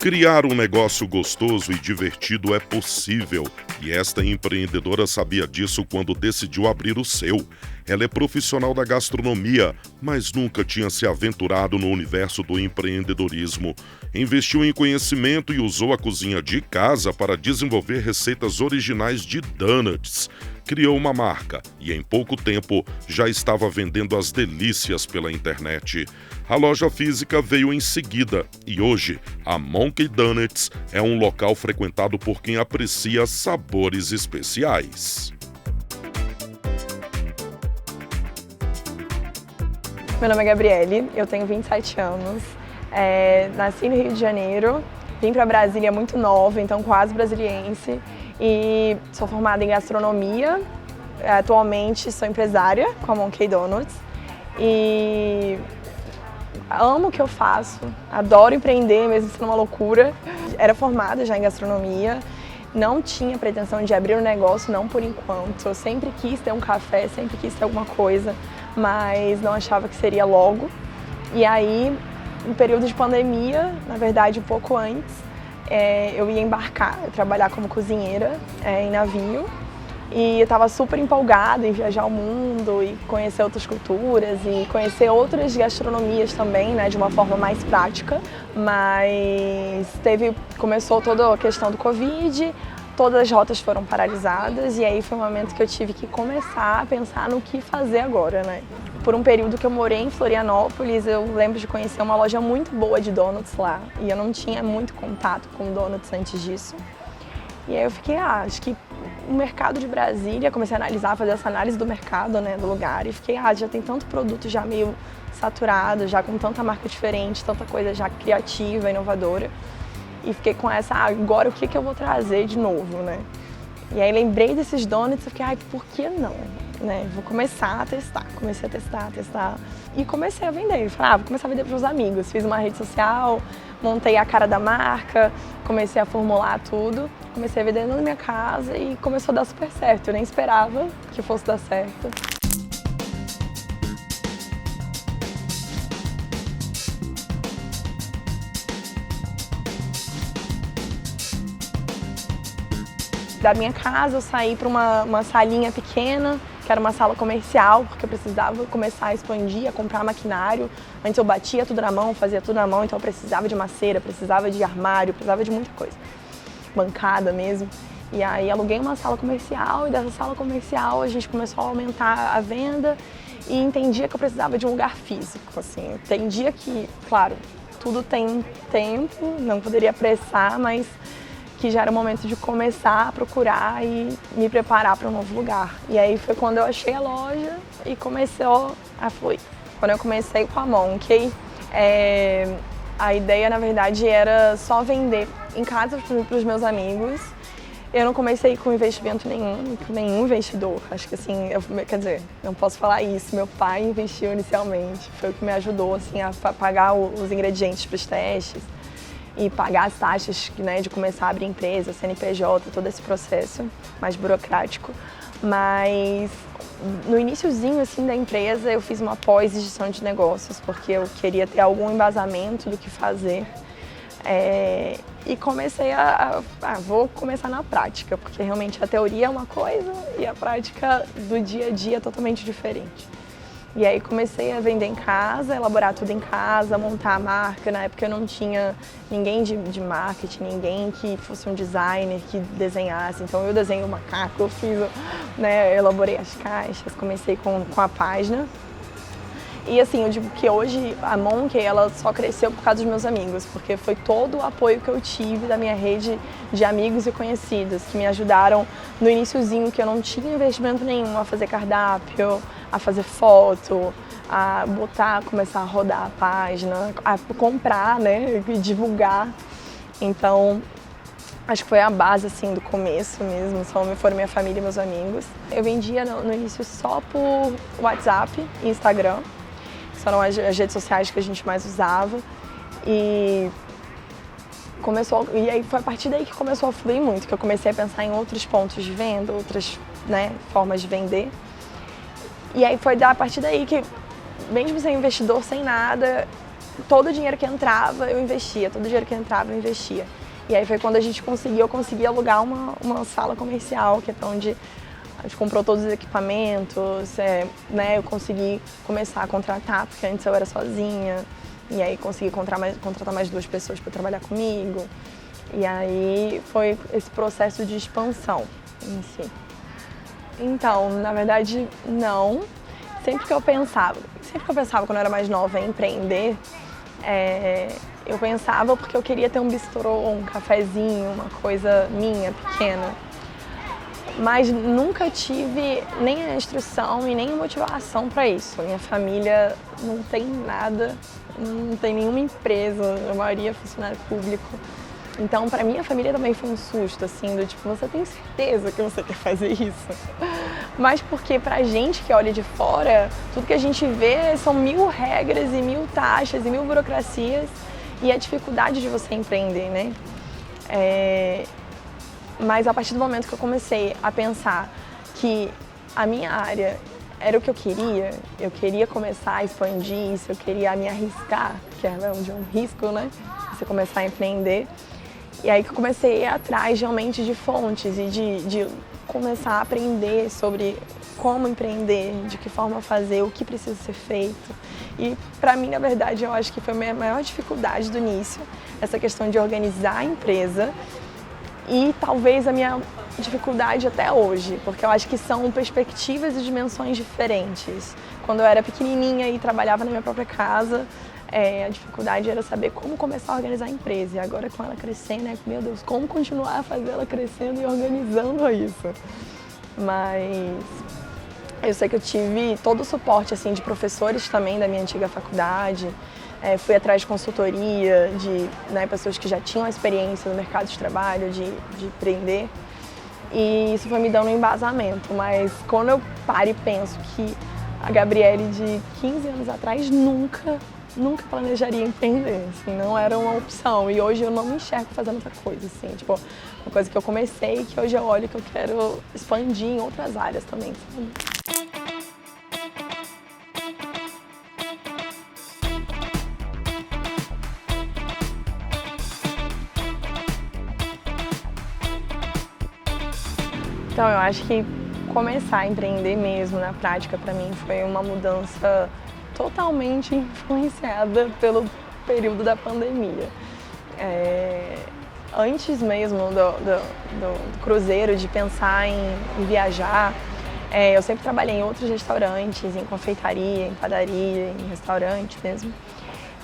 Criar um negócio gostoso e divertido é possível, e esta empreendedora sabia disso quando decidiu abrir o seu. Ela é profissional da gastronomia, mas nunca tinha se aventurado no universo do empreendedorismo. Investiu em conhecimento e usou a cozinha de casa para desenvolver receitas originais de donuts. Criou uma marca e, em pouco tempo, já estava vendendo as delícias pela internet. A loja física veio em seguida e hoje a Monkey Donuts é um local frequentado por quem aprecia sabores especiais. Meu nome é Gabriele, eu tenho 27 anos, nasci no Rio de Janeiro, vim para Brasília muito nova, então quase brasiliense, e sou formada em gastronomia, atualmente sou empresária com a Monkey Donuts e amo o que eu faço, adoro empreender, mesmo sendo uma loucura. Era formada já em gastronomia, não tinha pretensão de abrir um negócio, não por enquanto. Eu sempre quis ter um café, sempre quis ter alguma coisa, mas não achava que seria logo. E aí, no período de pandemia, na verdade um pouco antes, eu ia embarcar, trabalhar como cozinheira em navio. E eu estava super empolgada em viajar o mundo e conhecer outras culturas e conhecer outras gastronomias também, né, de uma forma mais prática. Mas começou toda a questão do Covid, todas as rotas foram paralisadas e aí foi um momento que eu tive que começar a pensar no que fazer agora, né? Por um período que eu morei em Florianópolis, eu lembro de conhecer uma loja muito boa de donuts lá e eu não tinha muito contato com donuts antes disso. E aí eu fiquei, acho que o mercado de Brasília, comecei a analisar, fazer essa análise do mercado, né, do lugar, e fiquei, já tem tanto produto já meio saturado, já com tanta marca diferente, tanta coisa já criativa, inovadora, e fiquei com essa, agora o que eu vou trazer de novo, né? E aí lembrei desses donuts e fiquei, por que não? Né? Vou começar a testar, comecei a testar, e comecei a vender, falei, vou começar a vender para os amigos, fiz uma rede social, montei a cara da marca, comecei a formular tudo, comecei a vender na minha casa e começou a dar super certo, eu nem esperava que fosse dar certo. Da minha casa eu saí para uma salinha pequena, que era uma sala comercial, porque eu precisava começar a expandir, a comprar maquinário. Antes eu batia tudo na mão, fazia tudo na mão, então eu precisava de maceira, precisava de armário, precisava de muita coisa. Bancada mesmo. E aí aluguei uma sala comercial e dessa sala comercial a gente começou a aumentar a venda e entendia que eu precisava de um lugar físico, assim. Entendia que, claro, tudo tem tempo, não poderia apressar, mas que já era o momento de começar a procurar e me preparar para um novo lugar. E aí foi quando eu achei a loja e começou a fluir. Quando eu comecei com a Monkey, a ideia na verdade era só vender em casa para os meus amigos. Eu não comecei com investimento nenhum, com nenhum investidor. Acho que assim, quer dizer, não posso falar isso. Meu pai investiu inicialmente, foi o que me ajudou assim, a pagar os ingredientes para os testes e pagar as taxas, né, de começar a abrir empresa, CNPJ, todo esse processo mais burocrático. Mas no iniciozinho assim, da empresa eu fiz uma pós-gestão de negócios, porque eu queria ter algum embasamento do que fazer. E comecei vou começar na prática, porque realmente a teoria é uma coisa e a prática do dia a dia é totalmente diferente. E aí comecei a vender em casa, elaborar tudo em casa, montar a marca. Na época eu não tinha ninguém de marketing, ninguém que fosse um designer, que desenhasse. Então eu desenhei o macaco, eu fiz, né, eu elaborei as caixas, comecei com a página. E assim, eu digo que hoje a Monkey ela só cresceu por causa dos meus amigos, porque foi todo o apoio que eu tive da minha rede de amigos e conhecidos, que me ajudaram no iniciozinho, que eu não tinha investimento nenhum, a fazer cardápio, a fazer foto, a começar a rodar a página, a comprar, né, e divulgar. Então, acho que foi a base assim do começo mesmo, foram minha família e meus amigos. Eu vendia no início só por WhatsApp e Instagram. Foram as redes sociais que a gente mais usava e aí foi a partir daí que começou a fluir muito, que eu comecei a pensar em outros pontos de venda, outras, né, formas de vender. E aí foi a partir daí que, mesmo sem investidor, sem nada, todo o dinheiro que entrava eu investia, todo o dinheiro que entrava eu investia. E aí foi quando eu consegui alugar uma sala comercial, que é para onde a gente comprou todos os equipamentos, né, eu consegui começar a contratar, porque antes eu era sozinha, e aí consegui contratar mais 2 pessoas para trabalhar comigo. E aí foi esse processo de expansão em si. Então, na verdade, não. Sempre que eu pensava quando eu era mais nova em empreender, eu pensava porque eu queria ter um bistrô, um cafezinho, uma coisa minha, pequena. Mas nunca tive nem a instrução e nem a motivação para isso. Minha família não tem nada, não tem nenhuma empresa, a maioria é funcionário público. Então, para minha família também foi um susto, assim, do tipo, você tem certeza que você quer fazer isso? Mas porque pra gente que olha de fora, tudo que a gente vê são 1000 regras e 1000 taxas e 1000 burocracias e a dificuldade de você empreender, né? Mas a partir do momento que eu comecei a pensar que a minha área era o que eu queria começar a expandir isso, eu queria me arriscar, que é um risco, né? Você começar a empreender. E aí que eu comecei a ir atrás realmente de fontes e de começar a aprender sobre como empreender, de que forma fazer, o que precisa ser feito. E para mim, na verdade, eu acho que foi a minha maior dificuldade do início, essa questão de organizar a empresa e talvez a minha dificuldade até hoje, porque eu acho que são perspectivas e dimensões diferentes. Quando eu era pequenininha e trabalhava na minha própria casa, a dificuldade era saber como começar a organizar a empresa. E agora com ela crescendo, meu Deus, como continuar a fazer ela crescendo e organizando isso. Mas eu sei que eu tive todo o suporte assim, de professores também da minha antiga faculdade. Fui atrás de consultoria, de pessoas que já tinham experiência no mercado de trabalho, de empreender. E isso foi me dando um embasamento. Mas quando eu paro e penso que a Gabriele de 15 anos atrás nunca planejaria empreender, assim, não era uma opção. E hoje eu não me enxergo fazendo outra coisa, assim, tipo, uma coisa que eu comecei, que hoje eu olho que eu quero expandir em outras áreas também, sabe? Então, eu acho que começar a empreender mesmo na prática, para mim, foi uma mudança totalmente influenciada pelo período da pandemia. Antes mesmo do cruzeiro, de pensar em viajar, eu sempre trabalhei em outros restaurantes, em confeitaria, em padaria, em restaurante mesmo.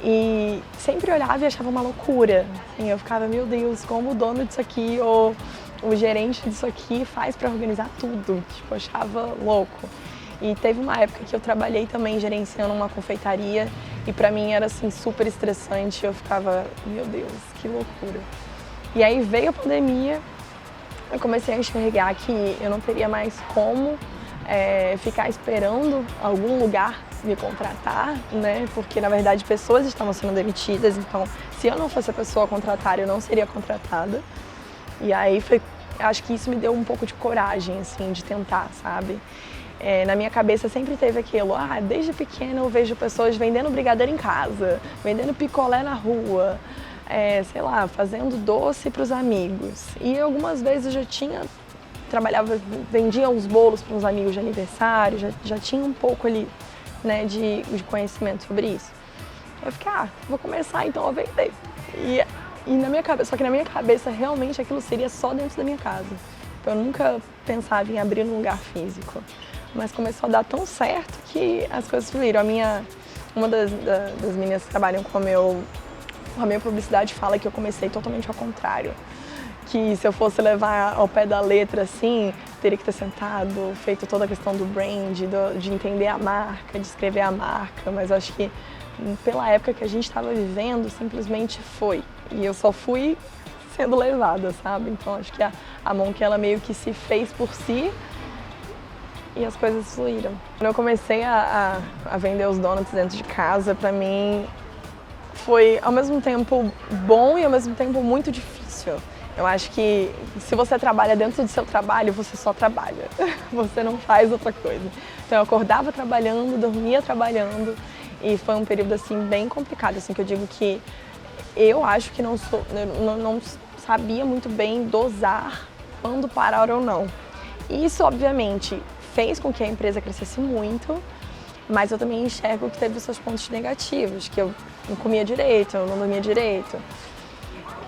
E sempre olhava e achava uma loucura. Assim, eu ficava, meu Deus, como o dono disso aqui ou o gerente disso aqui faz para organizar tudo. Tipo, eu achava louco. E teve uma época que eu trabalhei também gerenciando uma confeitaria e pra mim era assim super estressante, eu ficava, meu Deus, que loucura. E aí veio a pandemia, eu comecei a enxergar que eu não teria mais como ficar esperando algum lugar me contratar, né? Porque na verdade pessoas estavam sendo demitidas, então se eu não fosse a pessoa a contratar, eu não seria contratada. E aí acho que isso me deu um pouco de coragem, assim, de tentar, sabe? Na minha cabeça sempre teve aquilo, desde pequena eu vejo pessoas vendendo brigadeiro em casa, vendendo picolé na rua, sei lá, fazendo doce para os amigos. E algumas vezes eu já vendia uns bolos para uns amigos de aniversário, já tinha um pouco ali, né, de conhecimento sobre isso. Eu fiquei, vou começar então a vender. E na minha cabeça, só que na minha cabeça realmente aquilo seria só dentro da minha casa. Eu nunca pensava em abrir num lugar físico. Mas começou a dar tão certo que as coisas fluíram. Uma das meninas que trabalham com a minha publicidade fala que eu comecei totalmente ao contrário. Que se eu fosse levar ao pé da letra, assim, teria que ter sentado, feito toda a questão do brand, de entender a marca, de escrever a marca. Mas eu acho que pela época que a gente estava vivendo, simplesmente foi. E eu só fui sendo levada, sabe? Então acho que a Monk, ela meio que se fez por si, e as coisas fluíram. Quando eu comecei a vender os donuts dentro de casa, pra mim foi ao mesmo tempo bom e ao mesmo tempo muito difícil. Eu acho que se você trabalha dentro do seu trabalho, você só trabalha. Você não faz outra coisa. Então eu acordava trabalhando, dormia trabalhando E foi um período assim bem complicado, assim, que eu digo que eu acho que não sabia muito bem dosar quando parar ou não. Isso, obviamente, fez com que a empresa crescesse muito, mas eu também enxergo que teve os seus pontos negativos, que eu não comia direito, eu não dormia direito.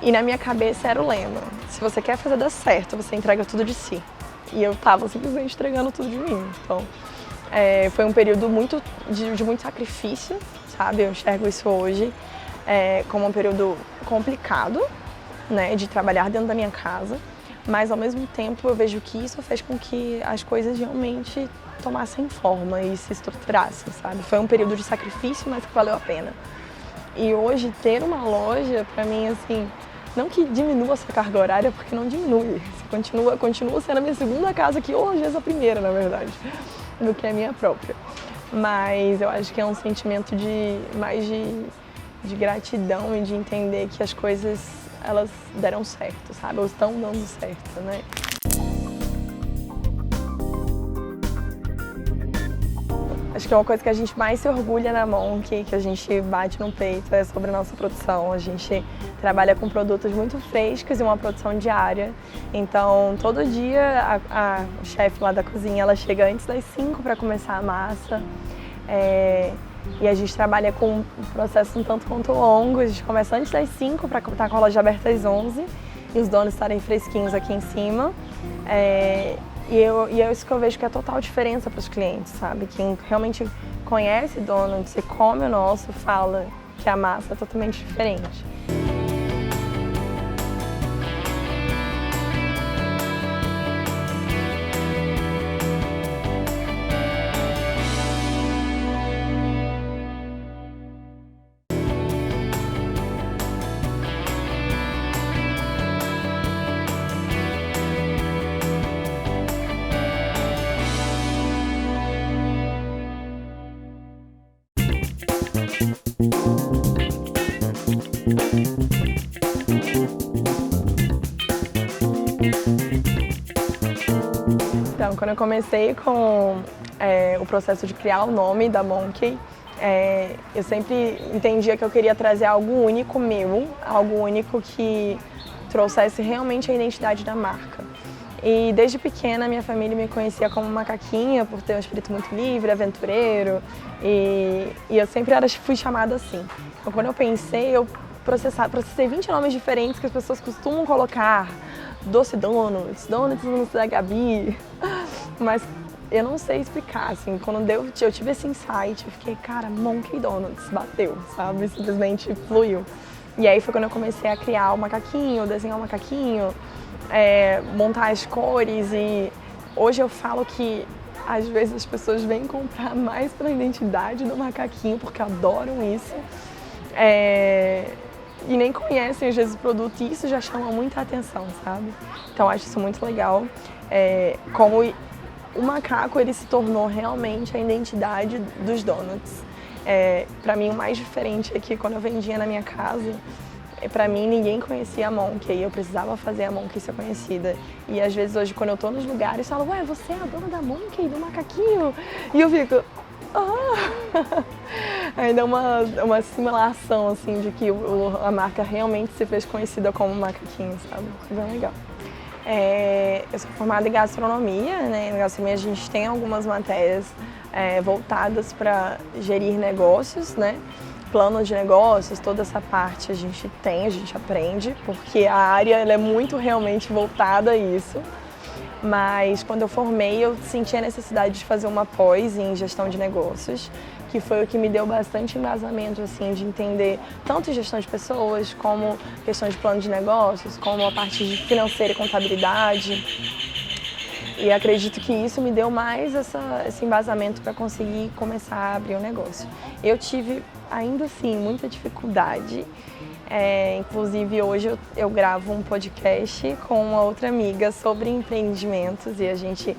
E na minha cabeça era o lema: se você quer fazer dar certo, você entrega tudo de si. E eu estava simplesmente entregando tudo de mim. Então, foi um período de muito sacrifício, sabe? Eu enxergo isso hoje como um período complicado, né, de trabalhar dentro da minha casa, mas ao mesmo tempo eu vejo que isso fez com que as coisas realmente tomassem forma e se estruturassem, sabe? Foi um período de sacrifício, mas que valeu a pena. E hoje ter uma loja, pra mim, assim, não que diminua essa carga horária, porque não diminui. Continua sendo a minha segunda casa, que hoje é a primeira, na verdade, do que a minha própria. Mas eu acho que é um sentimento mais de gratidão e de entender que as coisas, elas deram certo, sabe? Ou estão dando certo, né? Acho que é uma coisa que a gente mais se orgulha na Monki, que a gente bate no peito, é sobre a nossa produção. A gente trabalha com produtos muito frescos e uma produção diária. Então, todo dia a chefe lá da cozinha, ela chega antes das 5 para começar a massa. E a gente trabalha com um processo um tanto quanto longo. A gente começa antes das 5 para estar com a loja aberta às 11 e os donos estarem fresquinhos aqui em cima. E é isso que eu vejo que é a total diferença para os clientes, sabe? Quem realmente conhece Donuts e come o nosso fala que a massa é totalmente diferente. Então, quando eu comecei com o processo de criar o nome da Monki, eu sempre entendia que eu queria trazer algo único meu, algo único que trouxesse realmente a identidade da marca. E desde pequena minha família me conhecia como macaquinha por ter um espírito muito livre, aventureiro, e eu sempre fui chamada assim. Então, quando eu pensei, eu processei 20 nomes diferentes que as pessoas costumam colocar: Doce Donuts, Donuts da Gabi, mas eu não sei explicar, assim, quando eu tive esse insight, eu fiquei, cara, Monki Donuts, bateu, sabe, simplesmente fluiu. E aí foi quando eu comecei a criar o macaquinho, desenhar o macaquinho, montar as cores, e hoje eu falo que às vezes as pessoas vêm comprar mais pela identidade do macaquinho, porque adoram isso. E nem conhecem às vezes o produto, e isso já chama muita atenção, sabe? Então acho isso muito legal, como o macaco ele se tornou realmente a identidade dos donuts. Para mim o mais diferente é que quando eu vendia na minha casa, para mim ninguém conhecia a Monki e eu precisava fazer a Monki ser conhecida. E às vezes hoje quando eu tô nos lugares, falam: ué, você é a dona da Monki, do macaquinho? E eu fico: ah! Ainda uma simulação, assim, de que a marca realmente se fez conhecida como macaquinho, sabe? É bem legal. Eu sou formada em gastronomia, né? Em gastronomia a gente tem algumas matérias voltadas para gerir negócios, né? Plano de negócios, toda essa parte a gente aprende, porque a área ela é muito realmente voltada a isso. Mas quando eu formei, eu senti a necessidade de fazer uma pós em gestão de negócios, que foi o que me deu bastante embasamento, assim, de entender tanto gestão de pessoas, como questão de plano de negócios, como a parte de financeira e contabilidade. E acredito que isso me deu mais esse embasamento para conseguir começar a abrir um negócio. Eu tive, ainda assim, muita dificuldade. Inclusive hoje eu gravo um podcast com uma outra amiga sobre empreendimentos e a gente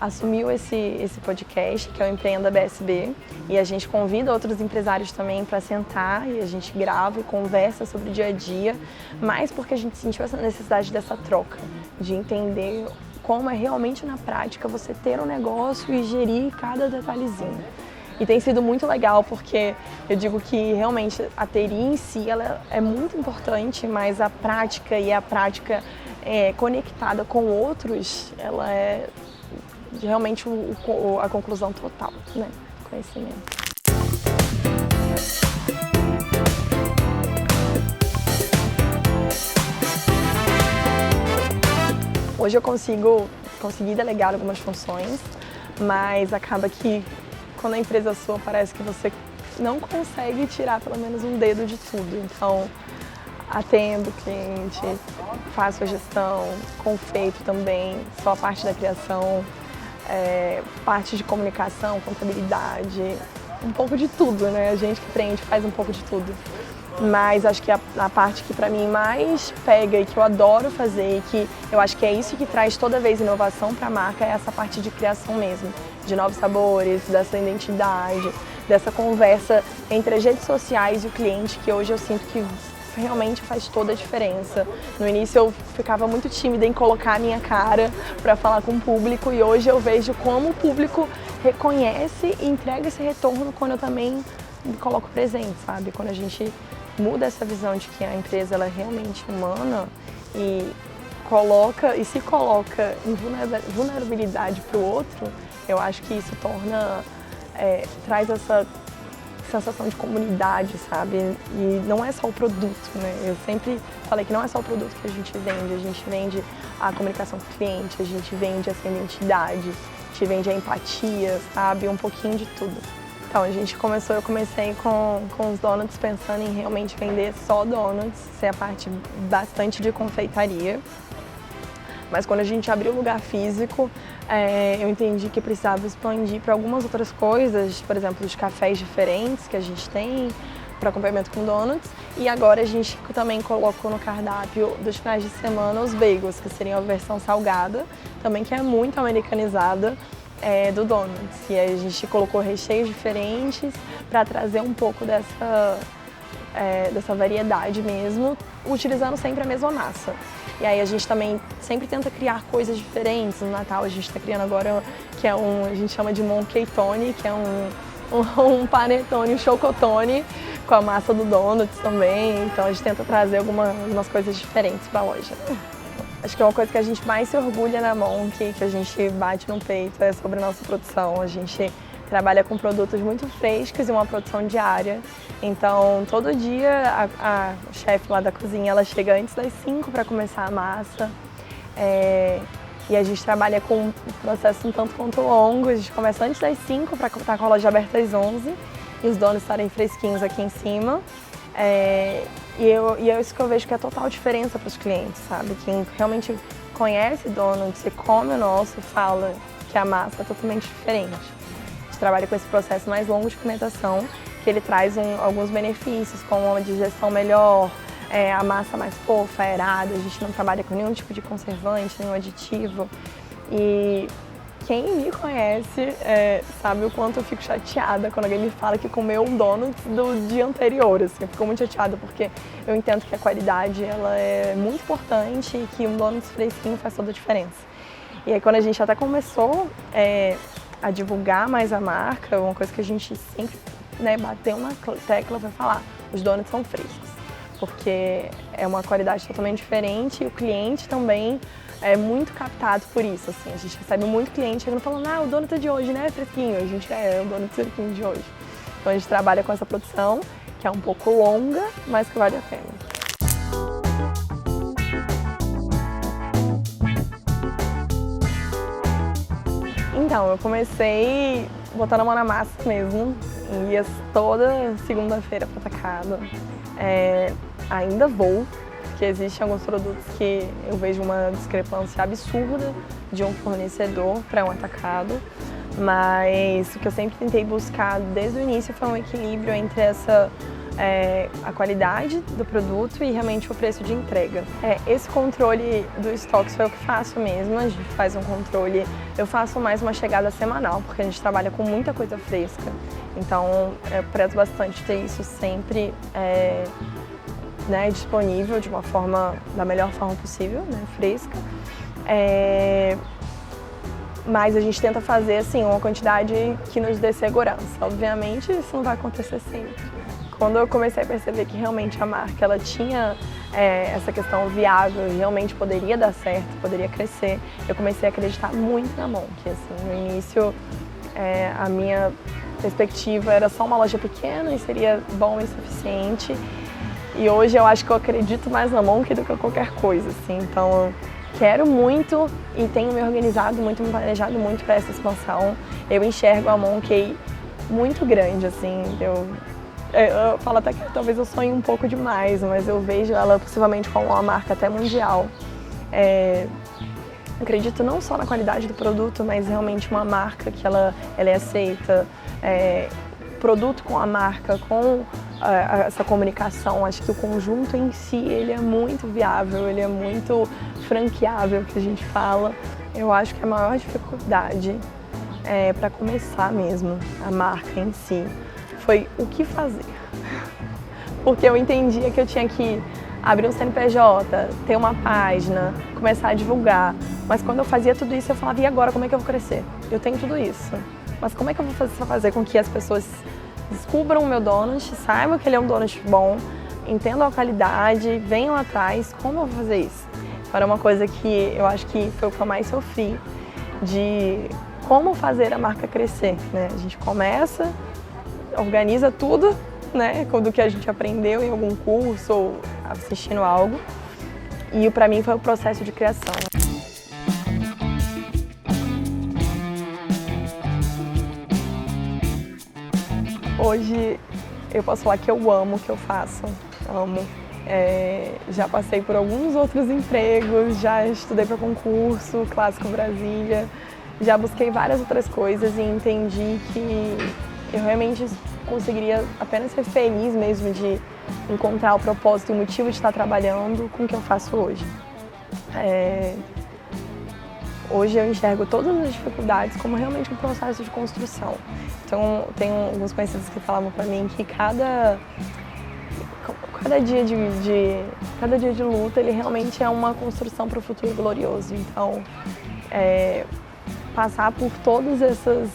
assumiu esse podcast, que é o Empreenda BSB, e a gente convida outros empresários também para sentar e a gente grava e conversa sobre o dia a dia, mas porque a gente sentiu essa necessidade dessa troca, de entender como é realmente na prática você ter um negócio e gerir cada detalhezinho. E tem sido muito legal porque eu digo que realmente a teoria em si ela é muito importante, mas a prática conectada com outros, ela é realmente a conclusão total, né? Conhecimento. Hoje eu consegui delegar algumas funções, mas acaba que quando a empresa é sua parece que você não consegue tirar pelo menos um dedo de tudo. Então, atendo o cliente, faço a gestão, confeito também, só a parte da criação, parte de comunicação, contabilidade, um pouco de tudo, né? A gente que empreende faz um pouco de tudo. Mas acho que a parte que para mim mais pega e que eu adoro fazer, e que eu acho que é isso que traz toda vez inovação para a marca, é essa parte de criação mesmo, de novos sabores, dessa identidade, dessa conversa entre as redes sociais e o cliente, que hoje eu sinto que realmente faz toda a diferença. No início eu ficava muito tímida em colocar a minha cara para falar com o público, e hoje eu vejo como o público reconhece e entrega esse retorno quando eu também me coloco presente, sabe? Quando a gente muda essa visão de que a empresa ela é realmente humana e se coloca em vulnerabilidade para o outro, eu acho que isso traz essa sensação de comunidade, sabe? E não é só o produto, né? Eu sempre falei que não é só o produto que a gente vende a comunicação com o cliente, a gente vende essa identidade, a gente vende a empatia, sabe? Um pouquinho de tudo. Então, eu comecei com os donuts pensando em realmente vender só donuts, ser a parte bastante de confeitaria. Mas quando a gente abriu o lugar físico, eu entendi que precisava expandir para algumas outras coisas, por exemplo, os cafés diferentes que a gente tem para acompanhamento com donuts. E agora a gente também colocou no cardápio dos finais de semana os bagels, que seriam a versão salgada, também que é muito americanizada. Do donuts. E aí a gente colocou recheios diferentes para trazer um pouco dessa variedade mesmo, utilizando sempre a mesma massa. E aí a gente também sempre tenta criar coisas diferentes. No Natal a gente está criando agora, que a gente chama de monkeytone, que é um panetone, um chocotone com a massa do donuts também. Então a gente tenta trazer algumas coisas diferentes para a loja. Acho que é uma coisa que a gente mais se orgulha na Monk, que a gente bate no peito, é sobre a nossa produção. A gente trabalha com produtos muito frescos e uma produção diária. Então, todo dia a chefe lá da cozinha, ela chega antes das 5 para começar a massa. E a gente trabalha com um processo um tanto quanto longo. A gente começa antes das 5 para estar com a loja aberta às 11 e os donos estarem fresquinhos aqui em cima. E é isso que eu vejo que é a total diferença para os clientes, sabe? Quem realmente conhece donuts e come o nosso, fala que a massa é totalmente diferente. A gente trabalha com esse processo mais longo de fermentação, que ele traz alguns benefícios, como uma digestão melhor, a massa mais fofa, aerada, a gente não trabalha com nenhum tipo de conservante, nenhum aditivo. E quem me conhece sabe o quanto eu fico chateada quando alguém me fala que comeu um donut do dia anterior. Assim, eu fico muito chateada porque eu entendo que a qualidade ela é muito importante e que um donut fresquinho faz toda a diferença. E aí quando a gente até começou a divulgar mais a marca, uma coisa que a gente sempre bateu na tecla foi falar, os donuts são frescos, porque é uma qualidade totalmente diferente e o cliente também é muito captado por isso, assim. A gente recebe muito cliente chegando falando, o donut de hoje, né, é fresquinho. A gente o donut fresquinho de hoje. Então a gente trabalha com essa produção, que é um pouco longa, mas que vale a pena. Então, eu comecei botando a mão na massa mesmo, ia toda segunda-feira para o atacado. Ainda vou, porque existem alguns produtos que eu vejo uma discrepância absurda de um fornecedor para um atacado, mas o que eu sempre tentei buscar desde o início foi um equilíbrio entre a qualidade do produto e realmente o preço de entrega. Esse controle do estoque foi eu que faço mesmo, a gente faz um controle, eu faço mais uma chegada semanal, porque a gente trabalha com muita coisa fresca, então eu prezo bastante ter isso sempre disponível da melhor forma possível, fresca. mas a gente tenta fazer assim, uma quantidade que nos dê segurança. Obviamente isso não vai acontecer sempre. Quando eu comecei a perceber que realmente a marca ela tinha essa questão viável e realmente poderia dar certo, poderia crescer, eu comecei a acreditar muito na Monk. Assim, no início, a minha perspectiva era só uma loja pequena e seria bom e suficiente. E hoje eu acho que eu acredito mais na Monk do que qualquer coisa. Assim. Então eu quero muito e tenho me organizado muito, me planejado muito para essa expansão. Eu enxergo a Monk muito grande, assim. Eu falo até que talvez eu sonhe um pouco demais, mas eu vejo ela possivelmente como uma marca até mundial. Acredito não só na qualidade do produto, mas realmente uma marca que ela é aceita. Produto com a marca, com essa comunicação, acho que o conjunto em si ele é muito viável, ele é muito franqueável, que a gente fala. Eu acho que a maior dificuldade para começar mesmo a marca em si foi o que fazer. Porque eu entendia que eu tinha que abrir um CNPJ, ter uma página, começar a divulgar. Mas quando eu fazia tudo isso, eu falava, e agora, como é que eu vou crescer? Eu tenho tudo isso. Mas como é que eu vou fazer com que as pessoas descubram o meu donut, saibam que ele é um donut bom, entendam a qualidade, venham atrás? Como eu vou fazer isso? Era uma coisa que eu acho que foi o que eu mais sofri, de como fazer a marca crescer, né? A gente começa, organiza tudo, né, do que a gente aprendeu em algum curso ou assistindo algo. E para mim foi o processo de criação. Hoje eu posso falar que eu amo o que eu faço, amo. Já passei por alguns outros empregos, já estudei para concurso, Clássico Brasília, já busquei várias outras coisas e entendi que eu realmente conseguiria apenas ser feliz mesmo de encontrar o propósito e o motivo de estar trabalhando com o que eu faço hoje. Hoje eu enxergo todas as dificuldades como realmente um processo de construção. Então, tem alguns conhecidos que falavam para mim que cada dia de luta, ele realmente é uma construção para o futuro glorioso. Então, passar por todas essas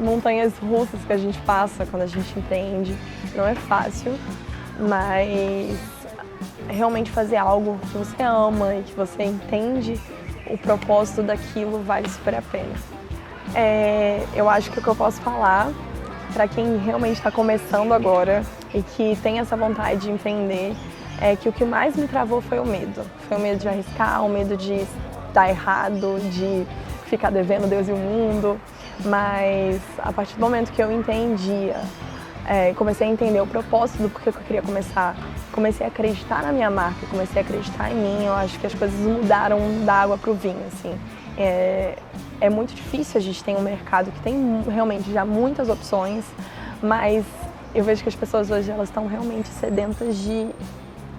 montanhas russas que a gente passa quando a gente empreende não é fácil, mas realmente fazer algo que você ama e que você entende o propósito daquilo vale super a pena. Eu acho que o que eu posso falar para quem realmente está começando agora e que tem essa vontade de empreender é que o que mais me travou foi o medo. Foi o medo de arriscar, o medo de dar errado, de ficar devendo Deus e o mundo. Mas a partir do momento que eu entendia, comecei a entender o propósito do porquê que eu queria começar, comecei a acreditar na minha marca, comecei a acreditar em mim, eu acho que as coisas mudaram da água para o vinho, assim. É muito difícil, a gente tem um mercado que tem realmente já muitas opções, mas eu vejo que as pessoas hoje elas estão realmente sedentas de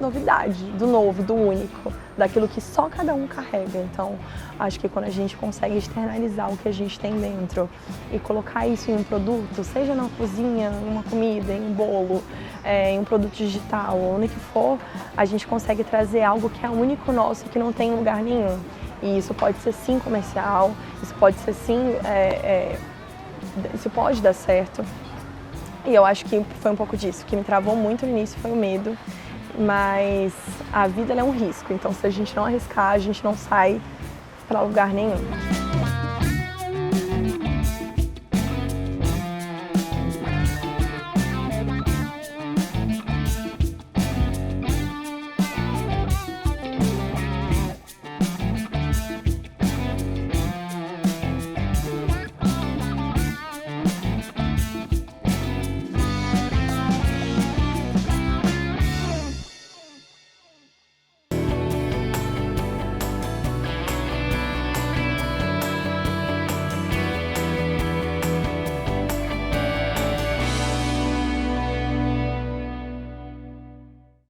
novidade, do novo, do único, daquilo que só cada um carrega. Então, acho que quando a gente consegue externalizar o que a gente tem dentro e colocar isso em um produto, seja na cozinha, em uma comida, em um bolo, em um produto digital, onde que for, a gente consegue trazer algo que é único nosso e que não tem em lugar nenhum. E isso pode ser sim comercial, isso pode ser sim, isso pode dar certo. E eu acho que foi um pouco disso. O que me travou muito no início foi o medo. Mas a vida é um risco, então se a gente não arriscar, a gente não sai para lugar nenhum.